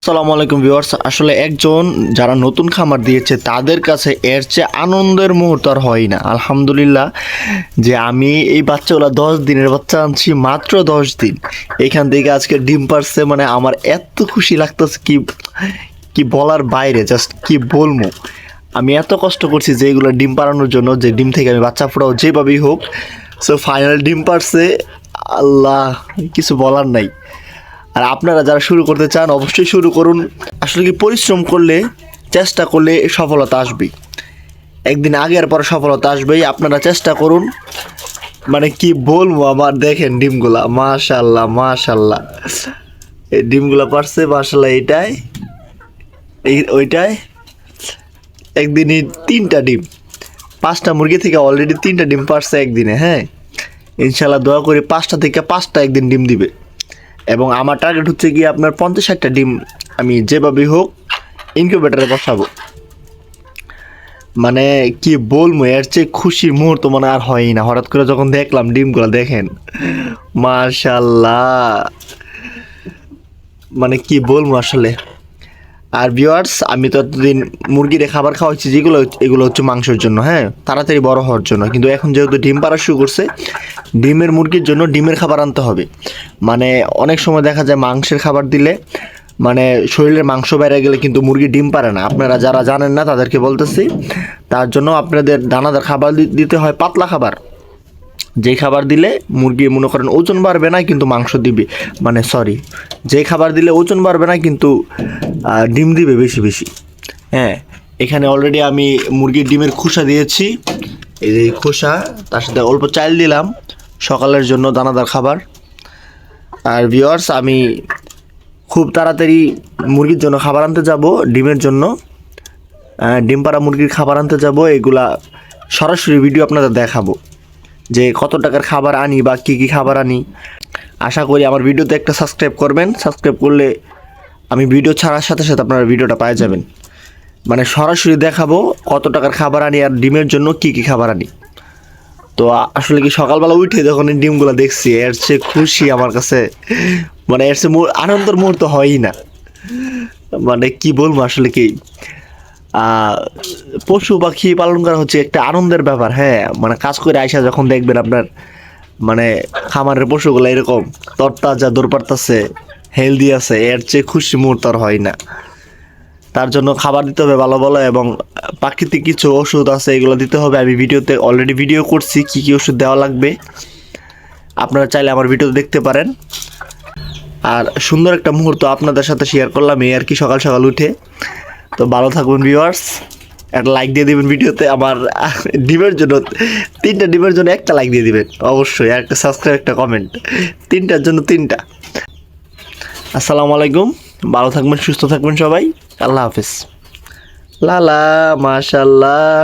আসসালামু আলাইকুম ভিউয়ার্স। আসলে একজন যারা নতুন খামার দিয়েছে তাদের কাছে এর চেয়ে আনন্দের মুহূর্ত আর হয় না। আলহামদুলিল্লাহ যে আমি এই বাচ্চাগুলো 10 দিনের বাচ্চা আনছি, মাত্র 10 দিন। এখান থেকে আজকে ডিম পারছে, মানে আমার এত খুশি লাগতেছে কি কি বলার বাইরে, জাস্ট কি বলবো। আমি এত কষ্ট করছি যে এগুলো ডিম পাড়ানোর জন্য, যে ডিম থেকে আমি বাচ্চা ফোটাও যেভাবেই হোক। সো ফাইনাল ডিম পারছে, আল্লাহ কিছু বলার নাই। আর আপনারা যারা শুরু করতে চান অবশ্যই শুরু করুন। আসলে কি পরিশ্রম করলে, চেষ্টা করলে সফলতা আসবেই, একদিন আগে আর পরে সফলতা আসবেই। আপনারা চেষ্টা করুন। মানে কি বলবো, আমার দেখেন ডিমগুলা, মাশাল্লাহ মাশাল্লাহ। এই ডিমগুলা পারছে মাশাল্লাহ, এইটাই ওইটাই একদিনই 3টা ডিম, 5টা মুরগি থেকে অলরেডি 3টা ডিম পারছে একদিনে। হ্যাঁ, ইনশাল্লাহ দোয়া করি 5টা থেকে 5টা একদিন ডিম দিবে। এবং আমার টার্গেট হচ্ছে গিয়ে আপনার 50-60টা ডিম আমি যেভাবেই হোক ইনকিউবেটারে বসাবো। মানে কি বলবো, এর চেয়ে খুশির মুহূর্ত মানে আর হয়ই না। হঠাৎ করে যখন দেখলাম ডিমগুলো, দেখেন মাশাল্লাহ, মানে কি বলবো আসলে। আর ভিউয়ার্স, আমি তো এতদিন মুরগিরে খাবার খাওয়াচ্ছি যেগুলো, এগুলো হচ্ছে মাংসের জন্য, হ্যাঁ, তাড়াতাড়ি বড় হওয়ার জন্য। কিন্তু এখন যেহেতু ডিম পাড়া শুরু করছে, ডিমের মুরগির জন্য ডিমের খাবার আনতে হবে। মানে অনেক সময় দেখা যায় মাংসের খাবার দিলে মানে শরীরের মাংস বেড়ে গেলে কিন্তু মুরগি ডিম পারে না। আপনারা যারা জানেন না তাদেরকে বলতেছি, তার জন্য আপনাদের দানাদার খাবার দিতে হয়, পাতলা খাবার। যেই খাবার দিলে মুরগি মনে করেন ওজন বাড়বে না কিন্তু মাংস দিবে, মানে সরি, যে খাবার দিলে ওজন বাড়বে না কিন্তু ডিম দিবে বেশি বেশি। হ্যাঁ, এখানে অলরেডি আমি মুরগির ডিমের খোসা দিয়েছি, এই যে খোসা, তার সাথে অল্প চাল দিলাম সকালের জন্য দানাদার খাবার। আর ভিউয়ার্স, আমি খুব তাড়াতাড়ি মুরগির জন্য খাবার আনতে যাব, ডিমের জন্য ডিম পাড়া মুরগির খাবার আনতে যাব। এগুলা সরাসরি ভিডিও আপনাদের দেখাবো যে কত টাকার খাবার আনি বা কী কী খাবার আনি। আশা করি আমার ভিডিওতে একটা সাবস্ক্রাইব করবেন। সাবস্ক্রাইব করলে আমি ভিডিও ছাড়ার সাথে সাথে আপনারা ভিডিওটা পেয়ে যাবেন। মানে সরাসরি দেখাবো কত টাকার খাবার আনি আর ডিমের জন্য কী কী খাবার আনি। তো আসলে কি সকালবেলা উঠে যখন এই ডিমগুলো দেখছি, এর চেয়ে খুশি আমার কাছে, মানে এর চেয়ে আনন্দের মুহূর্ত হয়ই না। মানে কি বলবো আসলে কি, পশু পাখি পালন করা হচ্ছে একটা আনন্দের ব্যাপার। হ্যাঁ, মানে কাজ করে আইসা যখন দেখবেন আপনার মানে খামারের পশুগুলো এরকম তরতাজা দৌড় পারতাছে, হেলদি আছে, এর চেয়ে খুশি মুহূর্ত আর হয় না। তার জন্য খাবার দিতে হবে ভালো ভালো, এবং প্রাকৃতিক কিছু ওষুধ আছে এগুলো দিতে হবে। আমি ভিডিওতে অলরেডি ভিডিও করছি কী কী ওষুধ দেওয়া লাগবে, আপনারা চাইলে আমার ভিডিও দেখতে পারেন। আর সুন্দর একটা মুহূর্ত আপনাদের সাথে শেয়ার করলাম এই আর কি, সকাল সকাল উঠে। তো ভালো থাকবেন ভিউয়ার্স, একটা লাইক দিয়ে দিবেন ভিডিওতে। আমার ডিমের জন্য 3টা ডিমের জন্য একটা লাইক দিয়ে দিবেন অবশ্যই, আর একটা সাবস্ক্রাইব, একটা কমেন্ট, 3টার জন্য 3টা। আসসালামু আলাইকুম, ভালো থাকবেন, সুস্থ থাকবেন সবাই, আল্লাহ হাফেজ। লালা মাশাল্লাহ।